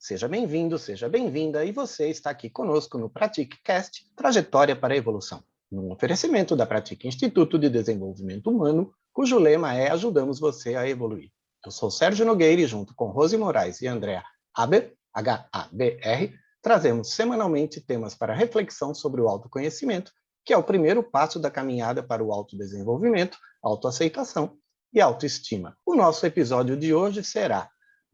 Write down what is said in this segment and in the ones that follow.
Seja bem-vindo, seja bem-vinda, e você está aqui conosco no PratiqueCast, Trajetória para a Evolução, num oferecimento da Pratique Instituto de Desenvolvimento Humano, cujo lema é Ajudamos Você a Evoluir. Eu sou Sérgio Nogueira e junto com Rose Moraes e Andréa Aber, H-A-B-R, trazemos semanalmente temas para reflexão sobre o autoconhecimento, que é o primeiro passo da caminhada para o autodesenvolvimento, autoaceitação e autoestima. O nosso episódio de hoje será: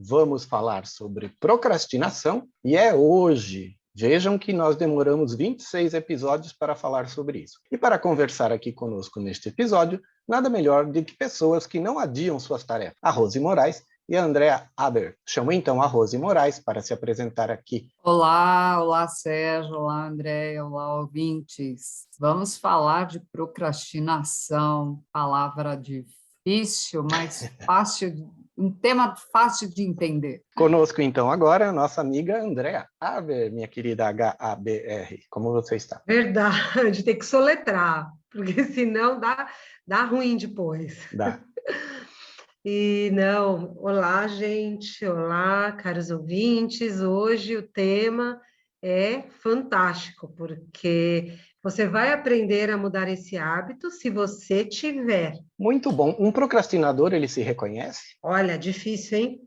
vamos falar sobre procrastinação, e é hoje. Vejam que nós demoramos 26 episódios para falar sobre isso. E para conversar aqui conosco neste episódio, nada melhor do que pessoas que não adiam suas tarefas. A Rose Moraes e a Andréa Aber. Chamo então a Rose Moraes para se apresentar aqui. Olá Sérgio, olá Andréia, olá ouvintes. Vamos falar de procrastinação, palavra difícil, mas fácil, um tema fácil de entender. Conosco então agora a nossa amiga Andréa Aber, minha querida H-A-B-R. Como você está? Verdade, tem que soletrar, porque senão dá ruim depois. Dá. E não, olá gente, olá caros ouvintes, hoje o tema é fantástico, porque você vai aprender a mudar esse hábito se você tiver. Muito bom. Um procrastinador, ele se reconhece? Olha, difícil, hein?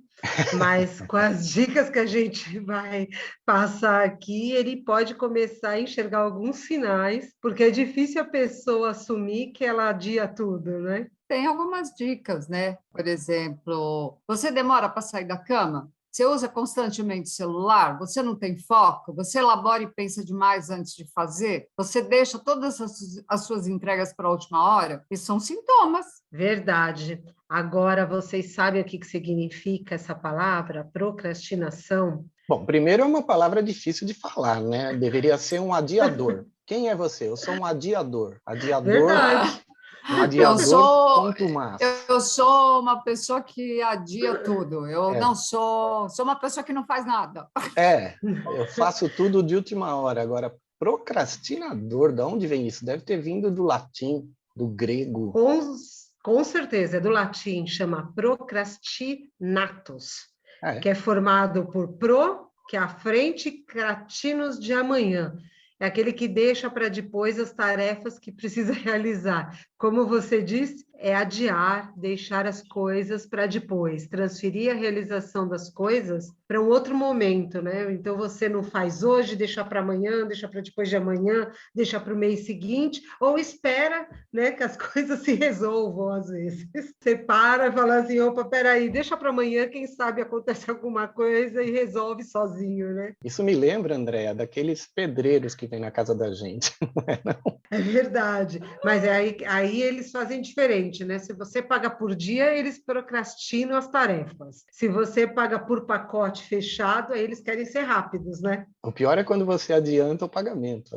Mas com as dicas que a gente vai passar aqui, ele pode começar a enxergar alguns sinais, porque é difícil a pessoa assumir que ela adia tudo, né? Tem algumas dicas, né? Por exemplo, você demora para sair da cama? Você usa constantemente o celular? Você não tem foco? Você elabora e pensa demais antes de fazer? Você deixa todas as suas entregas para a última hora? Esses são sintomas. Verdade. Agora, vocês sabem o que significa essa palavra, procrastinação? Bom, primeiro é uma palavra difícil de falar, né? Deveria ser um adiador. Quem é você? Eu sou um adiador. Adiador. Verdade. Um adiador contumaz. Eu sou uma pessoa que adia tudo. Eu não sou uma pessoa que não faz nada. Eu faço tudo de última hora. Agora, procrastinador, de onde vem isso? Deve ter vindo do latim, do grego. Com certeza, é do latim, chama procrastinatus, que é formado por pro, que é a frente, e cratinos, de amanhã. É aquele que deixa para depois as tarefas que precisa realizar. Como você disse, é adiar, deixar as coisas para depois, transferir a realização das coisas para um outro momento, né? Então, você não faz hoje, deixa para amanhã, deixa para depois de amanhã, deixa para o mês seguinte, ou espera, né, que as coisas se resolvam, às vezes. Você para e fala assim, opa, peraí, deixa para amanhã, quem sabe acontece alguma coisa e resolve sozinho, né? Isso me lembra, Andréa, daqueles pedreiros que vem na casa da gente, não é, não? É verdade, mas aí eles fazem diferente, né? Se você paga por dia, eles procrastinam as tarefas. Se você paga por pacote fechado, aí eles querem ser rápidos, né? O pior é quando você adianta o pagamento.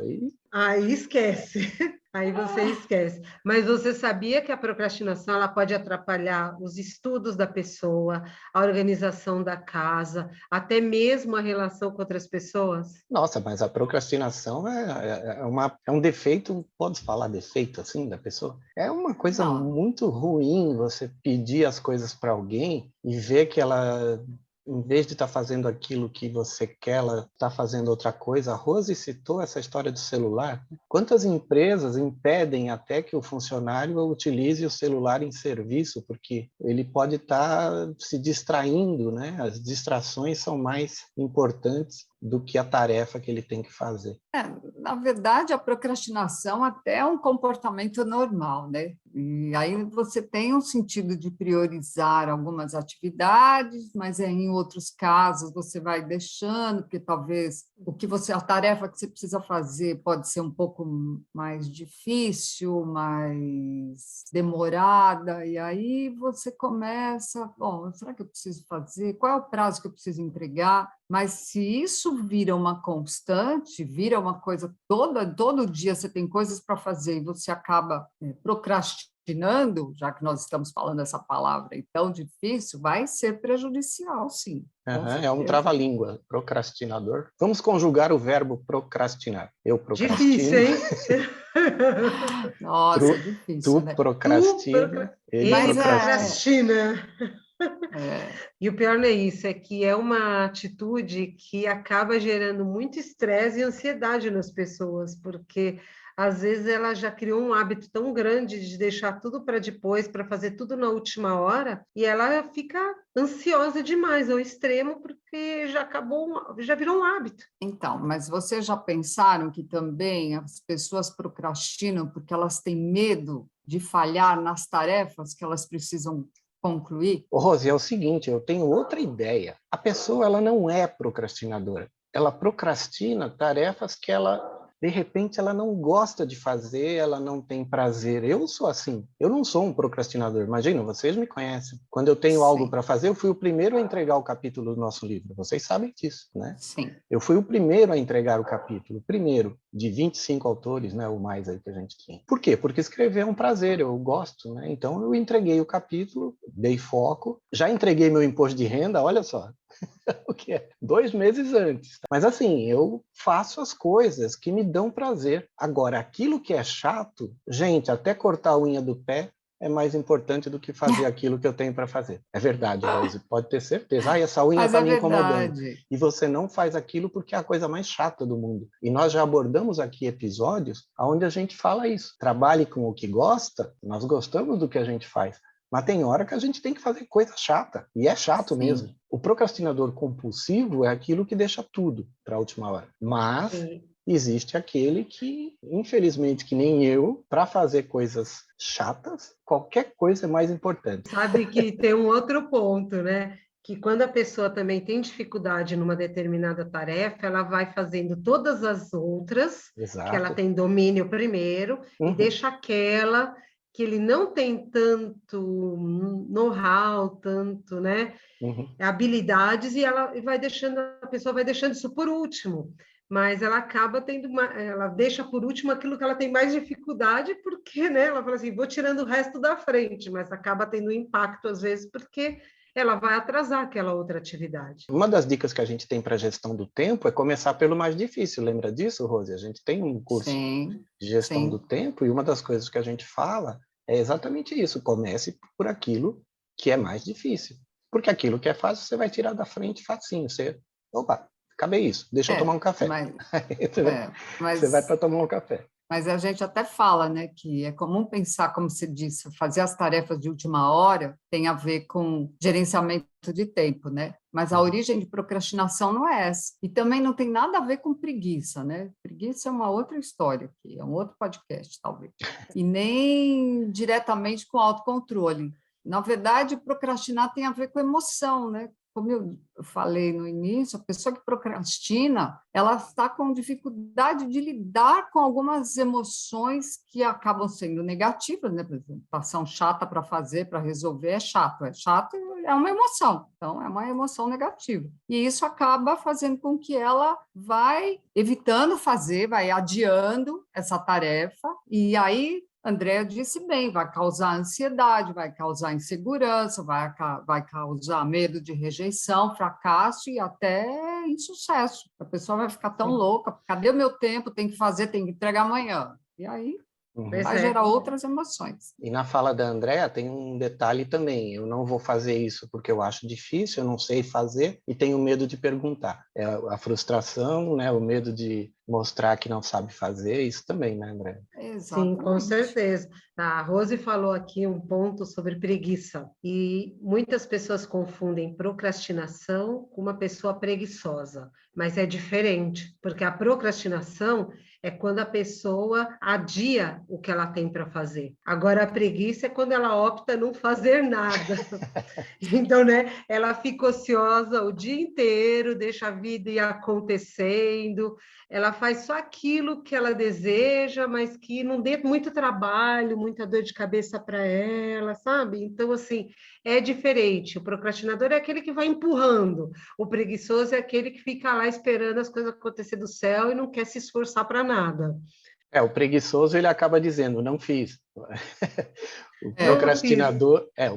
Aí esquece. Aí você esquece. Mas você sabia que a procrastinação ela pode atrapalhar os estudos da pessoa, a organização da casa, até mesmo a relação com outras pessoas? Nossa, mas a procrastinação é um defeito, pode falar defeito assim da pessoa? É uma coisa muito ruim você pedir as coisas para alguém e ver que ela, em vez de estar fazendo aquilo que você quer, ela está fazendo outra coisa. A Rose citou essa história do celular. Quantas empresas impedem até que o funcionário utilize o celular em serviço, porque ele pode estar se distraindo, né? As distrações são mais importantes do que a tarefa que ele tem que fazer. Na verdade, a procrastinação até é um comportamento normal, né? E aí você tem um sentido de priorizar algumas atividades, mas em outros casos você vai deixando, porque talvez a tarefa que você precisa fazer pode ser um pouco mais difícil, mais demorada, e aí você começa, bom, será que eu preciso fazer? Qual é o prazo que eu preciso entregar? Mas se isso vira uma constante, vira uma coisa todo dia você tem coisas para fazer e você acaba procrastinando, já que nós estamos falando essa palavra tão difícil, vai ser prejudicial, sim. É um trava-língua, procrastinador. Vamos conjugar o verbo procrastinar. Eu procrastino. Difícil, hein? Nossa, é difícil, tu né? procrastina, ele procrastina. E o pior não é isso, é que é uma atitude que acaba gerando muito estresse e ansiedade nas pessoas, porque às vezes ela já criou um hábito tão grande de deixar tudo para depois, para fazer tudo na última hora, e ela fica ansiosa demais ao extremo, porque já acabou, já virou um hábito. Então, mas vocês já pensaram que também as pessoas procrastinam porque elas têm medo de falhar nas tarefas que elas precisam concluir? Ô, Rose, é o seguinte, eu tenho outra ideia. A pessoa ela não é procrastinadora. Ela procrastina tarefas que de repente, ela não gosta de fazer, ela não tem prazer. Eu sou assim. Eu não sou um procrastinador. Imagina, vocês me conhecem. Quando eu tenho algo Sim. para fazer, eu fui o primeiro a entregar o capítulo do nosso livro. Vocês sabem disso, né? Sim. Eu fui o primeiro a entregar o capítulo, primeiro, de 25 autores, né, o mais aí que a gente tinha. Por quê? Porque escrever é um prazer, eu gosto, né? Então eu entreguei o capítulo, dei foco, já entreguei meu imposto de renda, olha só, o que é 2 meses antes. Mas assim, eu faço as coisas que me dão prazer. Agora, aquilo que é chato, gente, até cortar a unha do pé é mais importante do que fazer aquilo que eu tenho para fazer. É verdade, Rose, pode ter certeza. Essa unha Mas está é me incomodando. verdade. E você não faz aquilo porque é a coisa mais chata do mundo. E nós já abordamos aqui episódios onde a gente fala isso. Trabalhe com o que gosta, nós gostamos do que a gente faz. Mas tem hora que a gente tem que fazer coisa chata, e é chato mesmo. O procrastinador compulsivo é aquilo que deixa tudo para a última hora. Mas existe aquele que, infelizmente, que nem eu, para fazer coisas chatas, qualquer coisa é mais importante. Sabe que tem um outro ponto, né? Que quando a pessoa também tem dificuldade numa determinada tarefa, ela vai fazendo todas as outras, que ela Exato. tem domínio primeiro, e deixa aquela que ele não tem tanto know-how, tanto, né, habilidades, e ela vai deixando, a pessoa vai deixando isso por último. Mas ela acaba ela deixa por último aquilo que ela tem mais dificuldade, porque, né, ela fala assim, vou tirando o resto da frente, mas acaba tendo impacto às vezes, porque ela vai atrasar aquela outra atividade. Uma das dicas que a gente tem para a gestão do tempo é começar pelo mais difícil. Lembra disso, Rose? A gente tem um curso de gestão do tempo e uma das coisas que a gente fala é exatamente isso. Comece por aquilo que é mais difícil. Porque aquilo que é fácil, você vai tirar da frente facinho. Opa, acabei isso, deixa eu tomar um café. Você vai para tomar um café. Mas a gente até fala, né, que é comum pensar, como você disse, fazer as tarefas de última hora tem a ver com gerenciamento de tempo, né? Mas a origem de procrastinação não é essa. E também não tem nada a ver com preguiça, né? Preguiça é uma outra história aqui, é um outro podcast, talvez. E nem diretamente com autocontrole. Na verdade, procrastinar tem a ver com emoção, né? Como eu falei no início, a pessoa que procrastina, ela está com dificuldade de lidar com algumas emoções que acabam sendo negativas, né? Por exemplo, ação chata para fazer, para resolver, é chato. É chato, é uma emoção. Então, é uma emoção negativa. E isso acaba fazendo com que ela vai evitando fazer, vai adiando essa tarefa, e aí Andréa disse bem, vai causar ansiedade, vai causar insegurança, vai causar medo de rejeição, fracasso e até insucesso. A pessoa vai ficar tão louca, cadê o meu tempo? Tem que fazer, tem que entregar amanhã. E aí vai gerar outras emoções. E na fala da Andréa tem um detalhe também, eu não vou fazer isso porque eu acho difícil, eu não sei fazer e tenho medo de perguntar. É a frustração, né, o medo de mostrar que não sabe fazer, isso também, né, Andréa? Sim, com certeza. A Rose falou aqui um ponto sobre preguiça, e muitas pessoas confundem procrastinação com uma pessoa preguiçosa, mas é diferente, porque a procrastinação é quando a pessoa adia o que ela tem para fazer. Agora, a preguiça é quando ela opta não fazer nada. Então, né, ela fica ociosa o dia inteiro, deixa a vida ir acontecendo, ela faz só aquilo que ela deseja, mas que não dê muito trabalho, muita dor de cabeça para ela, sabe? Então, assim, é diferente. O procrastinador é aquele que vai empurrando, o preguiçoso é aquele que fica lá esperando as coisas acontecer do céu e não quer se esforçar para nada. O preguiçoso ele acaba dizendo, não fiz. O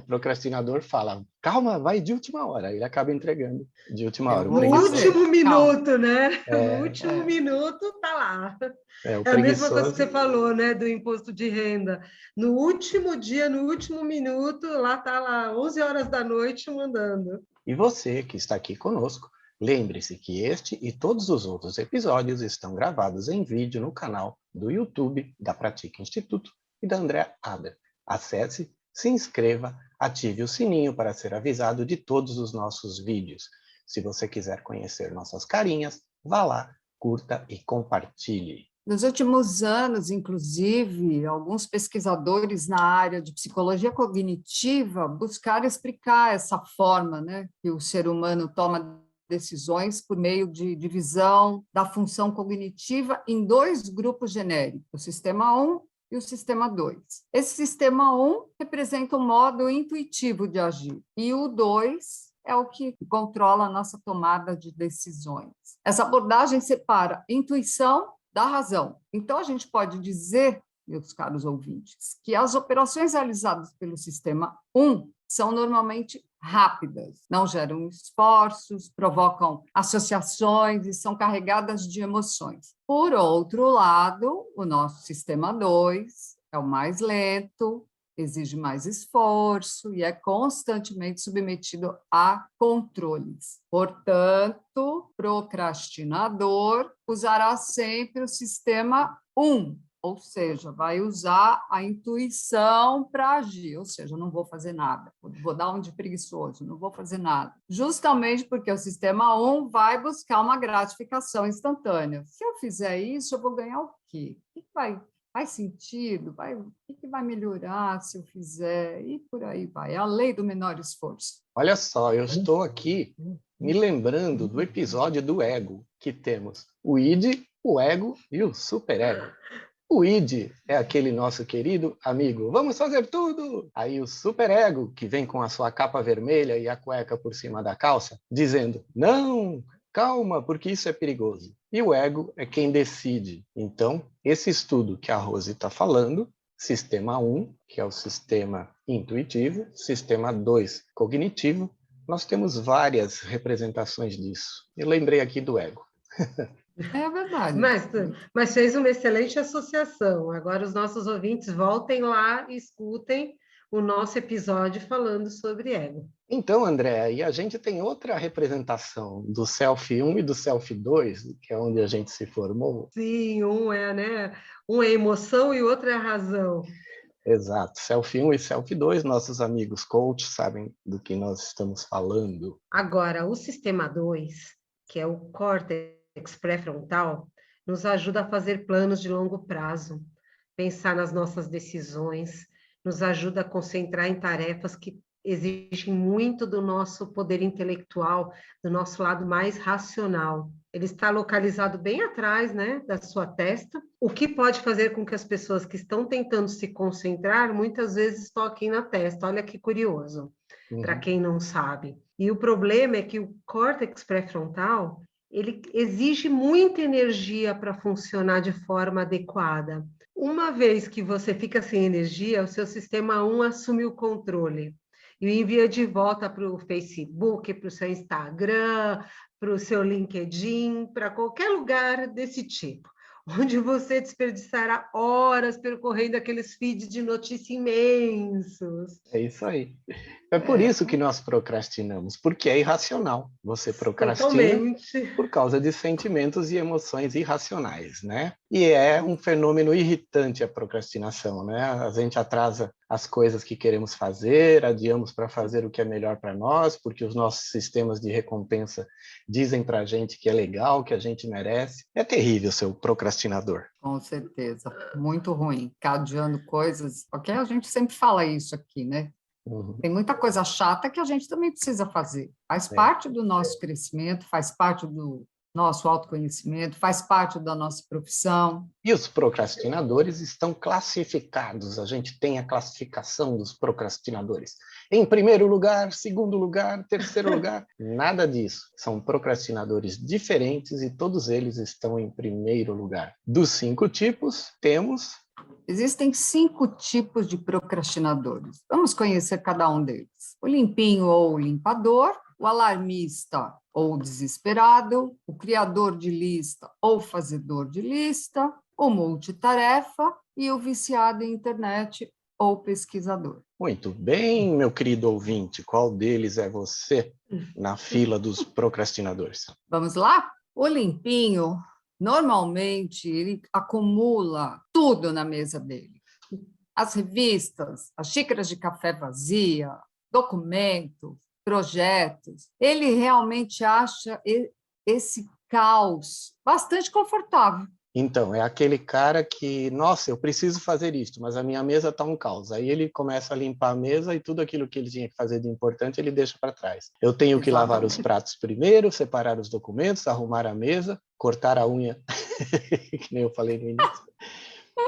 procrastinador fala, calma, vai de última hora. Ele acaba entregando de última hora. No último minuto, né? No último minuto, tá lá. O É a mesma coisa que preguiçoso... você falou, né, do imposto de renda. No último dia, no último minuto, lá tá lá, 11 horas da noite, mandando. E você que está aqui conosco, lembre-se que este e todos os outros episódios estão gravados em vídeo no canal do YouTube da Pratique Instituto e da Andrea Ader. Acesse, se inscreva, ative o sininho para ser avisado de todos os nossos vídeos. Se você quiser conhecer nossas carinhas, vá lá, curta e compartilhe. Nos últimos anos, inclusive, alguns pesquisadores na área de psicologia cognitiva buscaram explicar essa forma, né, que o ser humano toma decisões por meio de divisão da função cognitiva em dois grupos genéricos, o sistema 1 e o sistema 2. Esse sistema 1 representa o modo intuitivo de agir, e o 2 é o que controla a nossa tomada de decisões. Essa abordagem separa intuição da razão. Então, a gente pode dizer, meus caros ouvintes, que as operações realizadas pelo sistema 1 são normalmente rápidas, não geram esforços, provocam associações e são carregadas de emoções. Por outro lado, o nosso sistema 2 é o mais lento, exige mais esforço e é constantemente submetido a controles. Portanto, procrastinador usará sempre o sistema 1, ou seja, vai usar a intuição para agir, ou seja, não vou fazer nada, vou dar um de preguiçoso, não vou fazer nada. Justamente porque o sistema 1 vai buscar uma gratificação instantânea. Se eu fizer isso, eu vou ganhar o quê? O que faz sentido? O que vai melhorar se eu fizer? E por aí vai. É a lei do menor esforço. Olha só, eu estou aqui me lembrando do episódio do ego, que temos o id, o ego e o superego. O id é aquele nosso querido amigo, vamos fazer tudo! Aí o superego, que vem com a sua capa vermelha e a cueca por cima da calça, dizendo, não, calma, porque isso é perigoso. E o ego é quem decide. Então, esse estudo que a Rose está falando, sistema 1, que é o sistema intuitivo, sistema 2, cognitivo, nós temos várias representações disso. Eu lembrei aqui do ego. É verdade. Mas fez uma excelente associação. Agora os nossos ouvintes voltem lá e escutem o nosso episódio falando sobre ego. Então, André, e a gente tem outra representação do Self 1 e do Self 2, que é onde a gente se formou. Sim, um é emoção e o outro é a razão. Exato, Self 1 e Self 2, nossos amigos coach sabem do que nós estamos falando. Agora, o sistema 2, que é o córtex pré-frontal, nos ajuda a fazer planos de longo prazo, pensar nas nossas decisões, nos ajuda a concentrar em tarefas que exigem muito do nosso poder intelectual, do nosso lado mais racional. Ele está localizado bem atrás, né, da sua testa, o que pode fazer com que as pessoas que estão tentando se concentrar, muitas vezes toquem na testa. Olha que curioso, para quem não sabe. E o problema é que o córtex pré-frontal, ele exige muita energia para funcionar de forma adequada. Uma vez que você fica sem energia, o seu sistema 1 assume o controle e envia de volta para o Facebook, para o seu Instagram, para o seu LinkedIn, para qualquer lugar desse tipo, onde você desperdiçará horas percorrendo aqueles feeds de notícia imensos. É isso aí. É por isso que nós procrastinamos, porque é irracional. Você procrastina por causa de sentimentos e emoções irracionais, né? E é um fenômeno irritante a procrastinação, né? A gente atrasa as coisas que queremos fazer, adiamos para fazer o que é melhor para nós, porque os nossos sistemas de recompensa dizem para a gente que é legal, que a gente merece. É terrível ser o procrastinador. Com certeza, muito ruim, cadeando coisas, porque a gente sempre fala isso aqui, né? Tem muita coisa chata que a gente também precisa fazer. Faz parte do nosso crescimento, faz parte do nosso autoconhecimento, faz parte da nossa profissão. E os procrastinadores estão classificados. A gente tem a classificação dos procrastinadores. Em primeiro lugar, segundo lugar, terceiro lugar. Nada disso. São procrastinadores diferentes e todos eles estão em primeiro lugar. Dos 5 tipos, temos... Existem 5 tipos de procrastinadores. Vamos conhecer cada um deles. O limpinho ou limpador, o alarmista ou desesperado, o criador de lista ou fazedor de lista, o multitarefa e o viciado em internet ou pesquisador. Muito bem, meu querido ouvinte. Qual deles é você na fila dos procrastinadores? Vamos lá? O limpinho, normalmente, ele acumula tudo na mesa dele. As revistas, as xícaras de café vazia, documentos, projetos. Ele realmente acha esse caos bastante confortável. Então, é aquele cara que, nossa, eu preciso fazer isso, mas a minha mesa está um caos. Aí ele começa a limpar a mesa e tudo aquilo que ele tinha que fazer de importante, ele deixa para trás. Eu tenho que lavar os pratos primeiro, separar os documentos, arrumar a mesa, cortar a unha, que nem eu falei no início,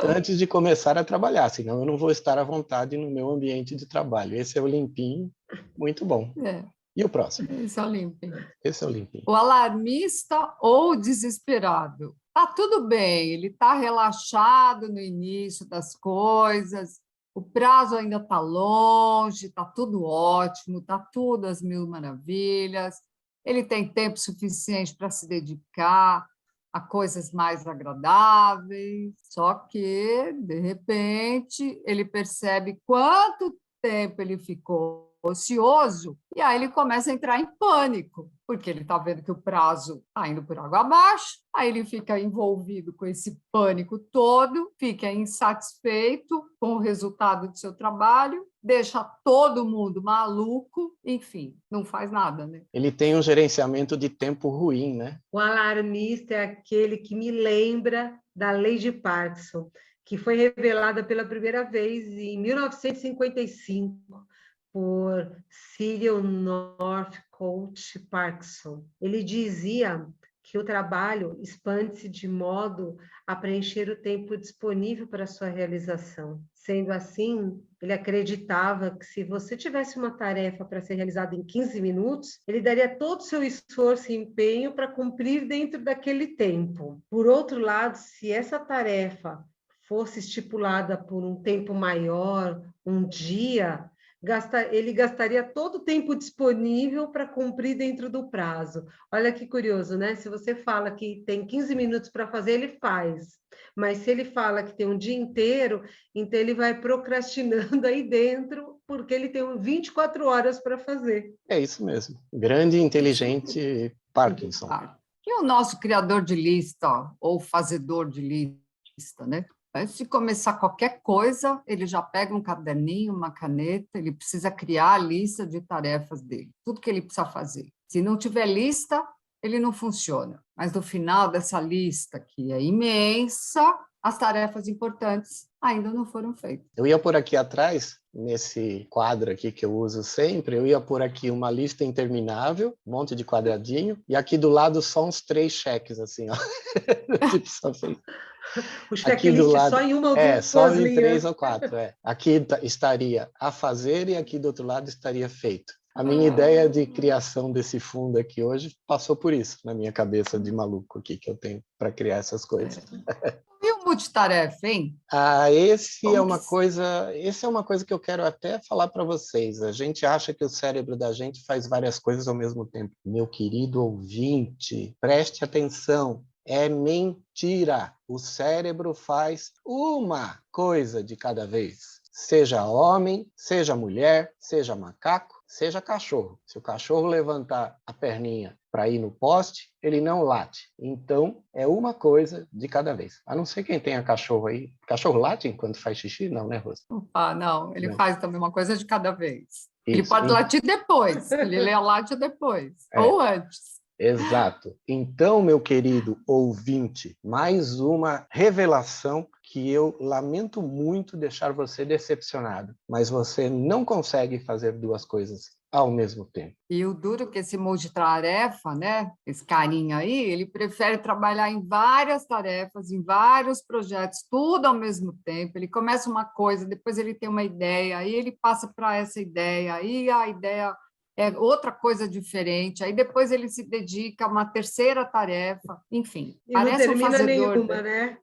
antes de começar a trabalhar, senão eu não vou estar à vontade no meu ambiente de trabalho. Esse é o limpinho, muito bom. E o próximo? Esse é o limpinho. Esse é o limpinho. O alarmista ou desesperado. Tá tudo bem, ele está relaxado no início das coisas, o prazo ainda está longe, está tudo ótimo, está tudo às mil maravilhas, ele tem tempo suficiente para se dedicar a coisas mais agradáveis, só que, de repente, ele percebe quanto tempo ele ficou ocioso, e aí ele começa a entrar em pânico, porque ele está vendo que o prazo está indo por água abaixo, aí ele fica envolvido com esse pânico todo, fica insatisfeito com o resultado do seu trabalho, deixa todo mundo maluco, enfim, não faz nada, né? Ele tem um gerenciamento de tempo ruim, né? O alarmista é aquele que me lembra da lei de Parkinson, que foi revelada pela primeira vez em 1955, por Cyril Northcote Parkinson. Ele dizia que o trabalho expande-se de modo a preencher o tempo disponível para sua realização. Sendo assim, ele acreditava que se você tivesse uma tarefa para ser realizada em 15 minutos, ele daria todo o seu esforço e empenho para cumprir dentro daquele tempo. Por outro lado, se essa tarefa fosse estipulada por um tempo maior, um dia, ele gastaria todo o tempo disponível para cumprir dentro do prazo. Olha que curioso, né? Se você fala que tem 15 minutos para fazer, ele faz. Mas se ele fala que tem um dia inteiro, então ele vai procrastinando aí dentro, porque ele tem 24 horas para fazer. É isso mesmo. Grande e inteligente Parkinson. E o nosso criador de lista, ou fazedor de lista, né? Antes de começar qualquer coisa, ele já pega um caderninho, uma caneta, ele precisa criar a lista de tarefas dele, tudo que ele precisa fazer. Se não tiver lista, ele não funciona. Mas no final dessa lista, que é imensa, as tarefas importantes ainda não foram feitas. Eu ia pôr aqui atrás, nesse quadro aqui que eu uso sempre, eu ia pôr aqui uma lista interminável, um monte de quadradinho, e aqui do lado só uns 3 cheques, assim, ó. Tipo, só feito. O checklist lado, só em uma ou duas só em linhas. 3 ou 4, Aqui estaria a fazer e aqui do outro lado estaria feito. A minha ideia de criação desse fundo aqui hoje passou por isso, na minha cabeça de maluco aqui que eu tenho para criar essas coisas. E o multitarefa, hein? Esse é uma coisa que eu quero até falar para vocês. A gente acha que o cérebro da gente faz várias coisas ao mesmo tempo. Meu querido ouvinte, preste atenção. É mentira. O cérebro faz uma coisa de cada vez. Seja homem, seja mulher, seja macaco, seja cachorro. Se o cachorro levantar a perninha para ir no poste, ele não late. Então, é uma coisa de cada vez. A não ser quem tenha cachorro aí. Cachorro late enquanto faz xixi? Não, né, Rosa? Não. Ele faz também uma coisa de cada vez. Isso. Ele pode latir depois. Ele late depois. Ou antes. Exato. Então, meu querido ouvinte, mais uma revelação que eu lamento muito deixar você decepcionado, mas você não consegue fazer duas coisas ao mesmo tempo. E o duro que esse multitarefa, né? Esse carinha aí, ele prefere trabalhar em várias tarefas, em vários projetos, tudo ao mesmo tempo. Ele começa uma coisa, depois ele tem uma ideia, aí ele passa para essa ideia, aí a ideia é outra coisa diferente, aí depois ele se dedica a uma terceira tarefa, enfim, E não parece um termina fazedor. nenhuma, né?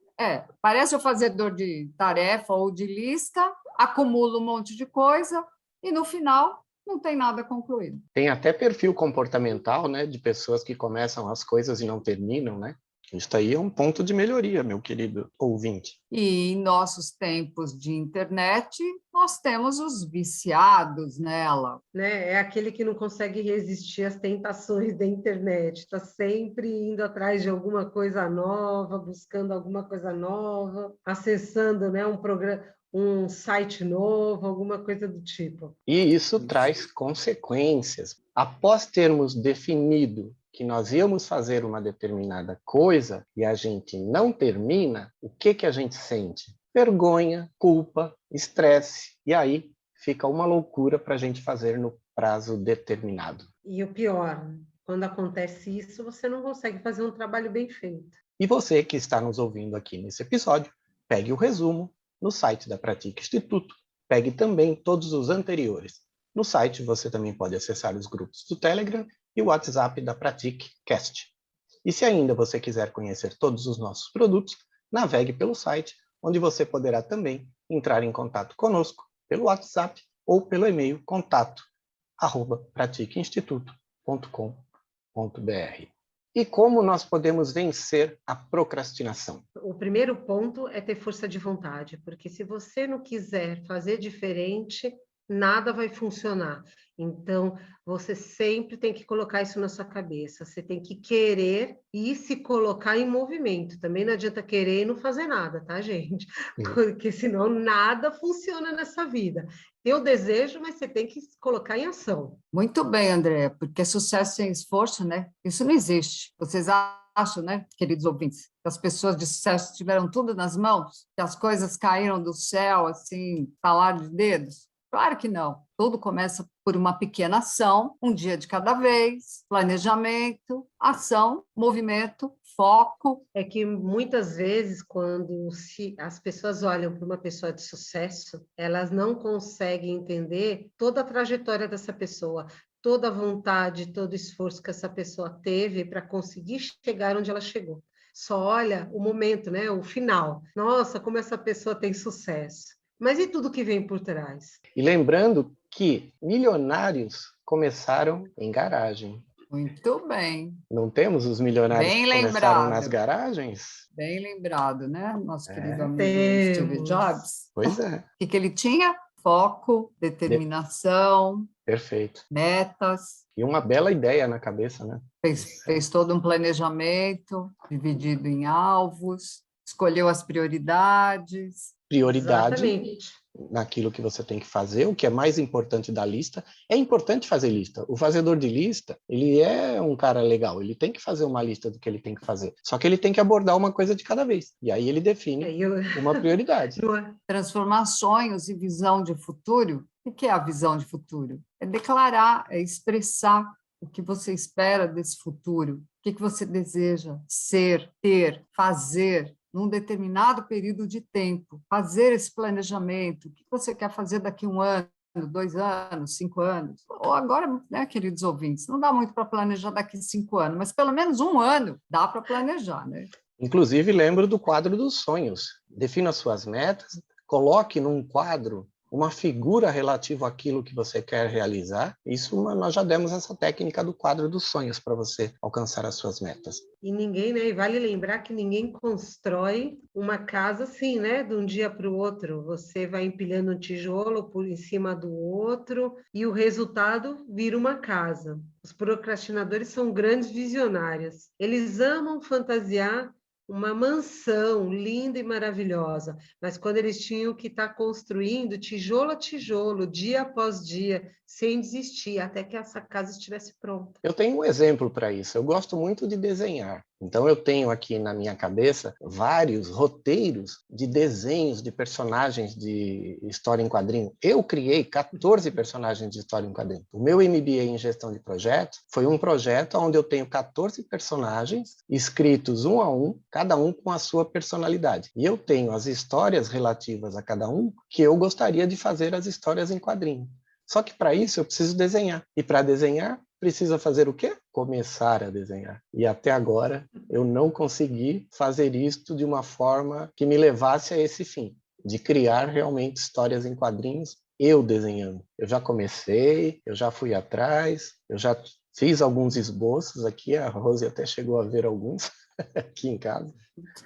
Parece o fazedor de tarefa ou de lista, acumula um monte de coisa e no final não tem nada concluído. Tem até perfil comportamental, né, de pessoas que começam as coisas e não terminam, né? Isso aí é um ponto de melhoria, meu querido ouvinte. E em nossos tempos de internet, nós temos os viciados nela. Né? É aquele que não consegue resistir às tentações da internet, está sempre indo atrás de alguma coisa nova, buscando alguma coisa nova, acessando, né, um programa, um site novo, alguma coisa do tipo. E isso traz consequências. Após termos definido que nós íamos fazer uma determinada coisa e a gente não termina, o que a gente sente? Vergonha, culpa, estresse. E aí fica uma loucura para a gente fazer no prazo determinado. E o pior, quando acontece isso, você não consegue fazer um trabalho bem feito. E você que está nos ouvindo aqui nesse episódio, pegue o resumo no site da Pratique Instituto. Pegue também todos os anteriores. No site você também pode acessar os grupos do Telegram e o WhatsApp da Pratique Cast. E se ainda você quiser conhecer todos os nossos produtos, navegue pelo site, onde você poderá também entrar em contato conosco pelo WhatsApp ou pelo e-mail contato@pratiqueinstituto.com.br. E como nós podemos vencer a procrastinação? O primeiro ponto é ter força de vontade, porque se você não quiser fazer diferente, nada vai funcionar. Então, você sempre tem que colocar isso na sua cabeça. Você tem que querer e se colocar em movimento. Também não adianta querer e não fazer nada, tá, gente? Porque senão nada funciona nessa vida. Tem o desejo, mas você tem que colocar em ação. Muito bem, André, porque sucesso sem esforço, né? Isso não existe. Vocês acham, né, queridos ouvintes, que as pessoas de sucesso tiveram tudo nas mãos? Que as coisas caíram do céu, assim, talar de dedos? Claro que não. Tudo começa por uma pequena ação, um dia de cada vez, planejamento, ação, movimento, foco. É que muitas vezes, quando as pessoas olham para uma pessoa de sucesso, elas não conseguem entender toda a trajetória dessa pessoa, toda a vontade, todo o esforço que essa pessoa teve para conseguir chegar onde ela chegou. Só olha o momento, né? O final. Nossa, como essa pessoa tem sucesso. Mas e tudo que vem por trás? E lembrando que milionários começaram em garagem. Muito bem. Não temos os milionários Bem que começaram lembrado. nas garagens? Bem lembrado, né? Nosso querido amigo Steve Temos. Jobs. Pois é. O que ele tinha? Foco, determinação, Perfeito. metas. E uma bela ideia na cabeça, né? Fez todo um planejamento dividido em alvos, escolheu as prioridades. Prioridade Exatamente. naquilo que você tem que fazer, o que é mais importante da lista. É importante fazer lista. O fazedor de lista, ele é um cara legal, ele tem que fazer uma lista do que ele tem que fazer. Só que ele tem que abordar uma coisa de cada vez. E aí ele define uma prioridade. Transformar sonhos em visão de futuro. O que é a visão de futuro? É declarar, é expressar o que você espera desse futuro, o que você deseja ser, ter, fazer num determinado período de tempo, fazer esse planejamento, o que você quer fazer daqui a 1 ano, 2 anos, 5 anos, ou agora, né, queridos ouvintes, não dá muito para planejar daqui a 5 anos, mas pelo menos 1 ano dá para planejar, né? Inclusive, lembro do quadro dos sonhos. Defina suas metas, coloque num quadro uma figura relativa àquilo que você quer realizar. Isso nós já demos essa técnica do quadro dos sonhos para você alcançar as suas metas. E ninguém, né? E vale lembrar que ninguém constrói uma casa assim, né? De um dia para o outro. Você vai empilhando um tijolo por em cima do outro e o resultado vira uma casa. Os procrastinadores são grandes visionários. Eles amam fantasiar uma mansão linda e maravilhosa, mas quando eles tinham que estar construindo tijolo a tijolo, dia após dia, sem desistir, até que essa casa estivesse pronta. Eu tenho um exemplo para isso. Eu gosto muito de desenhar. Então, eu tenho aqui na minha cabeça vários roteiros de desenhos de personagens de história em quadrinho. Eu criei 14 personagens de história em quadrinho. O meu MBA em gestão de projetos foi um projeto onde eu tenho 14 personagens escritos um a um, cada um com a sua personalidade. E eu tenho as histórias relativas a cada um que eu gostaria de fazer as histórias em quadrinho. Só que para isso eu preciso desenhar. E para desenhar, precisa fazer o quê? Começar a desenhar. E até agora eu não consegui fazer isto de uma forma que me levasse a esse fim, de criar realmente histórias em quadrinhos, eu desenhando. Eu já comecei, eu já fui atrás, eu já fiz alguns esboços aqui, a Rose até chegou a ver alguns aqui em casa.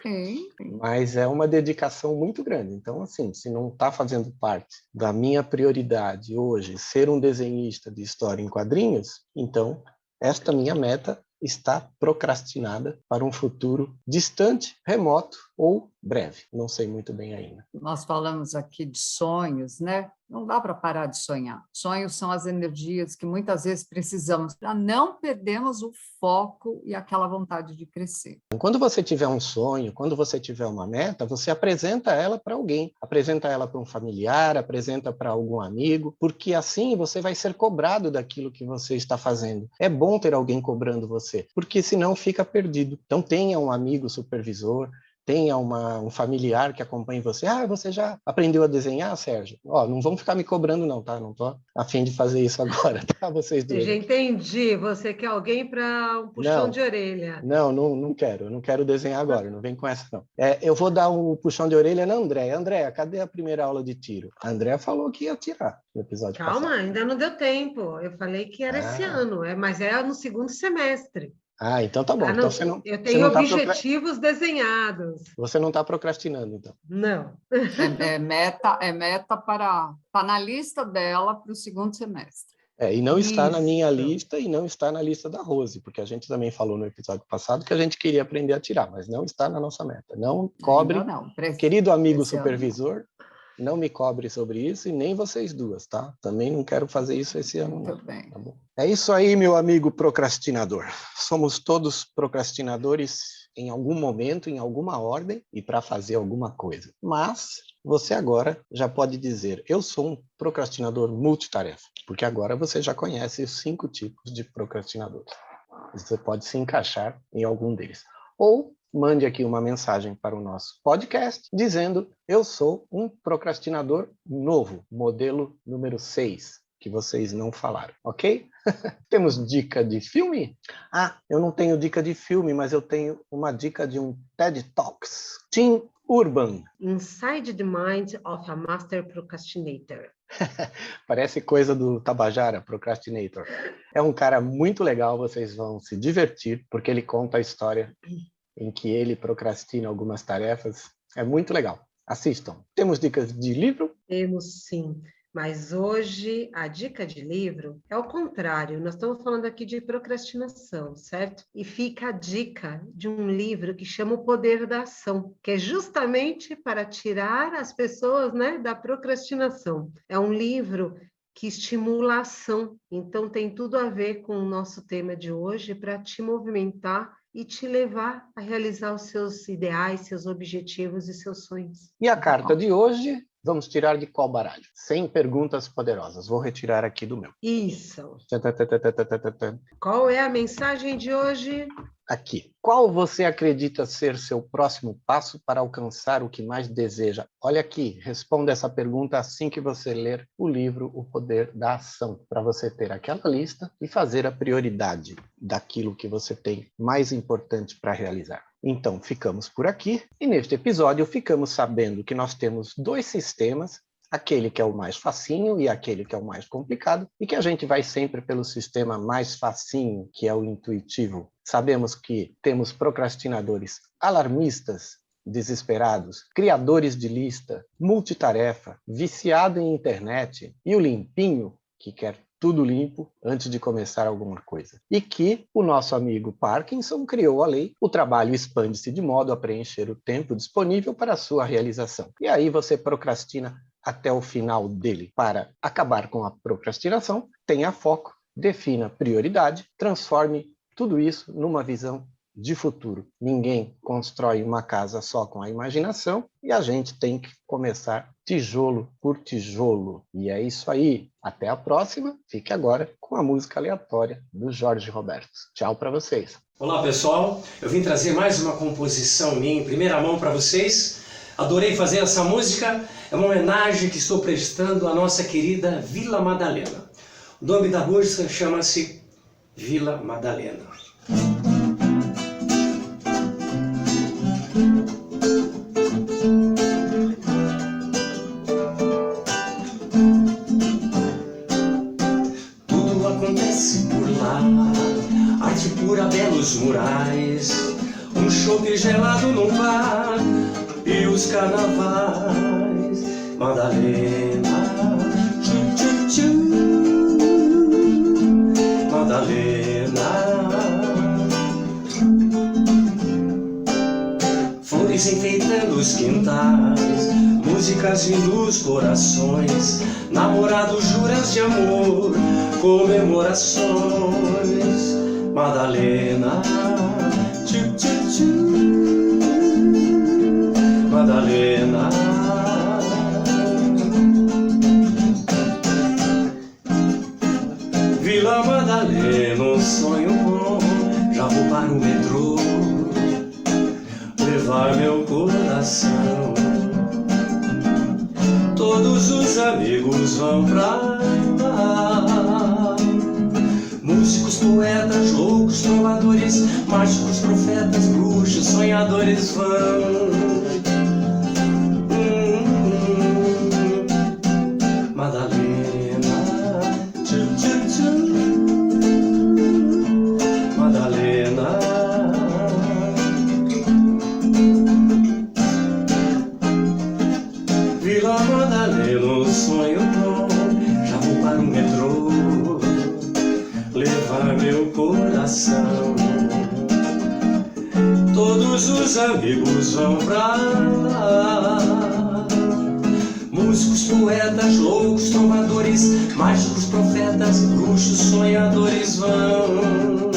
Sim. Mas é uma dedicação muito grande. Então, assim, se não está fazendo parte da minha prioridade hoje ser um desenhista de história em quadrinhos, então esta minha meta está procrastinada para um futuro distante, remoto ou breve. Não sei muito bem ainda. Nós falamos aqui de sonhos, né? Não dá para parar de sonhar. Sonhos são as energias que muitas vezes precisamos para não perdermos o foco e aquela vontade de crescer. Quando você tiver um sonho, quando você tiver uma meta, você apresenta ela para alguém, apresenta ela para um familiar, apresenta para algum amigo, porque assim você vai ser cobrado daquilo que você está fazendo. É bom ter alguém cobrando você, porque senão fica perdido. Então tenha um amigo supervisor, tenha um familiar que acompanhe você. Ah, você já aprendeu a desenhar, Sérgio? Ó, não vão ficar me cobrando não, tá? Não tô a fim de fazer isso agora, tá? Vocês Eu já dois. entendi, você quer alguém para um puxão de orelha. Não quero. Eu não quero desenhar agora, não vem com essa não. Eu vou dar um puxão de orelha na Andréia. Andréia, cadê a primeira aula de tiro? A Andréia falou que ia tirar no episódio Calma, passado. ainda não deu tempo. Eu falei que era esse ano, mas é no segundo semestre. Então tá bom. Então Eu você tenho não tá objetivos desenhados. Você não está procrastinando, então. Não. É meta para tá na lista dela para o segundo semestre. E não está na minha Isso. lista e não está na lista da Rose, porque a gente também falou no episódio passado que a gente queria aprender a tirar, mas não está na nossa meta. Não cobre, não. Querido amigo supervisor, não me cobre sobre isso e nem vocês duas, tá? Também não quero fazer isso esse ano. Muito bem. Tá bom? É isso aí, meu amigo procrastinador. Somos todos procrastinadores em algum momento, em alguma ordem e para fazer alguma coisa. Mas você agora já pode dizer, eu sou um procrastinador multitarefa, porque agora você já conhece os 5 tipos de procrastinadores. Você pode se encaixar em algum deles. Ou mande aqui uma mensagem para o nosso podcast dizendo, eu sou um procrastinador novo, modelo número 6, que vocês não falaram, ok? Temos dica de filme? Eu não tenho dica de filme, mas eu tenho uma dica de um TED Talks. Tim Urban. Inside the Mind of a Master Procrastinator. Parece coisa do Tabajara, Procrastinator. É um cara muito legal, vocês vão se divertir, porque ele conta a história em que ele procrastina algumas tarefas. É muito legal. Assistam. Temos dicas de livro? Temos sim. Mas hoje a dica de livro é o contrário. Nós estamos falando aqui de procrastinação, certo? E fica a dica de um livro que chama O Poder da Ação, que é justamente para tirar as pessoas, né, da procrastinação. É um livro que estimula a ação. Então tem tudo a ver com o nosso tema de hoje para te movimentar e te levar a realizar os seus ideais, seus objetivos e seus sonhos. E a carta de hoje, vamos tirar de qual baralho? 100 perguntas poderosas. Vou retirar aqui do meu. Isso. Qual é a mensagem de hoje? Aqui. Qual você acredita ser seu próximo passo para alcançar o que mais deseja? Olha aqui, responda essa pergunta assim que você ler o livro O Poder da Ação, para você ter aquela lista e fazer a prioridade daquilo que você tem mais importante para realizar. Então, ficamos por aqui e neste episódio ficamos sabendo que nós temos 2 sistemas, aquele que é o mais facinho e aquele que é o mais complicado, e que a gente vai sempre pelo sistema mais facinho, que é o intuitivo. Sabemos que temos procrastinadores alarmistas, desesperados, criadores de lista, multitarefa, viciado em internet e o limpinho, que quer tudo limpo antes de começar alguma coisa. E que o nosso amigo Parkinson criou a lei, o trabalho expande-se de modo a preencher o tempo disponível para a sua realização. E aí você procrastina até o final dele. Para acabar com a procrastinação, tenha foco, defina prioridade, transforme tudo isso numa visão de futuro. Ninguém constrói uma casa só com a imaginação e a gente tem que começar tijolo por tijolo. E é isso aí. Até a próxima. Fique agora com a música aleatória do Jorge Roberto. Tchau para vocês. Olá, pessoal. Eu vim trazer mais uma composição minha em primeira mão para vocês. Adorei fazer essa música. É uma homenagem que estou prestando à nossa querida Vila Madalena. O nome da música chama-se Vila Madalena. Tudo acontece por lá, arte pura, belos murais, um chope gelado no bar e os carnavais. Madalena, tchu, tchu, tchu. Madalena, flores enfeitando os quintais, músicas vindo os corações, namorados, juras de amor, comemorações. Madalena, tchu, tchu, tchu. Madalena, Vila Madalena, um sonho bom. Já vou para o metrô levar meu coração. Todos os amigos vão pra lá, músicos, poetas, loucos, trovadores, mágicos, profetas, bruxos, sonhadores vão. Madalena, tchu, tchu, tchu. Madalena, Vila Madalena, um sonho bom. Já vou para o metrô levar meu coração. Todos os amigos vão pra lá, músicos, poetas, loucos, trovadores, mágicos, profetas, bruxos, sonhadores vão.